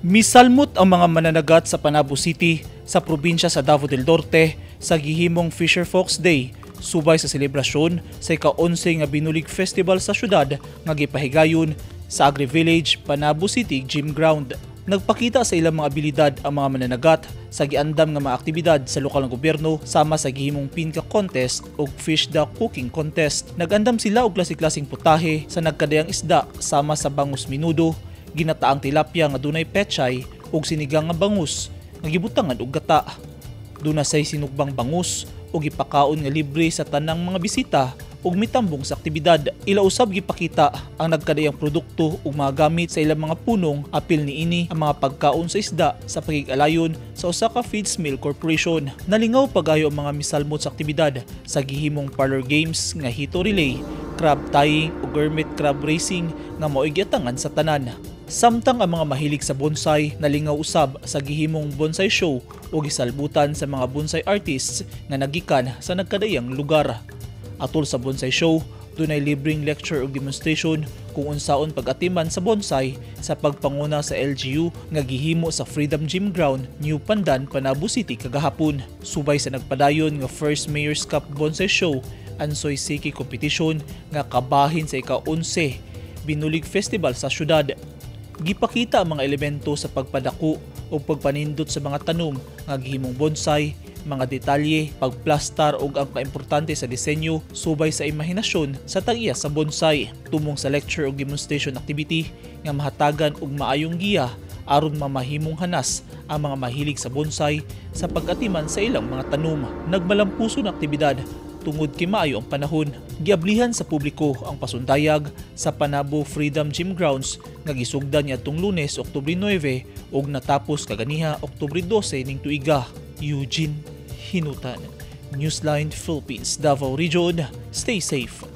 Misalmot ang mga mananagat sa Panabo City sa probinsya sa Davao del Norte sa gihimong Fisher Folks Day subay sa selebrasyon sa ika-11 nga Binulig Festival sa syudad nga gipahigayon sa Agri Village, Panabo City Gym Ground. Nagpakita sa ilang mga abilidad ang mga mananagat sa giandam nga mga aktibidad sa lokal nga gobyerno sama sa gihimong pinka contest ug fish duck cooking contest. Nagandam sila og klase-klaseng putahe sa nagkadayang isda sama sa bangus minudo, ginataang tilapia nga dunay pechay ug sinigang nga bangus nga gibutangan og gata. Duna say sinugbang bangus ug ipakaon nga libre sa tanang mga bisita ug mitambong sa aktibidad. Ila usab gipakita ang nagkadayang produkto ug mga gamit sa ilang mga punong apil niini ang mga pagkaon sa isda sa pagig-alayon sa usa ka feeds mill corporation. Nalingaw pagayo ang mga misalmot sa aktibidad sa gihimong parlor games nga hito relay, crab tying ug hermit crab racing nga mao'y giatangan sa tanan. Samtang ang mga mahilig sa bonsai nalingaw usab sa gihimong bonsai show o gisalbutan sa mga bonsai artists nga nagikan sa nagkadayang lugar. Atol sa bonsai show, dunay libreng lecture o demonstration kung unsaon pag-atiman sa bonsai sa pagpanguna sa LGU nga gihimo sa Freedom Gym Ground, New Pandan, Panabo City kagahapon. Subay sa nagpadayon nga First Mayor's Cup Bonsai Show, Ansoy Siki Competition nga kabahin sa ika-11 Binulig Festival sa syudad. Gipakita ang mga elemento sa pagpadako o pagpanindot sa mga tanom nga gihimong bonsai, mga detalye, pagplastar ug ang kaimportante sa disenyo subay sa imahinasyon sa tag-iya sa bonsai. Tumong sa lecture ug demonstration activity nga mahatagan og maayong giya aron mamahimong hanas ang mga mahilig sa bonsai sa pag-atiman sa ilang mga tanom. Nagmalampuson na aktibidad tungod kay maayo ang panahon. Giablihan sa publiko ang pasundayag sa Panabo Freedom Gym Grounds nga gisugdan niadtong Lunes, Oktubre 9 ug natapos kaganiha Oktubre 12 ning tuiga. Eugene Hinutan, Newsline Philippines, Davao Region. Stay safe.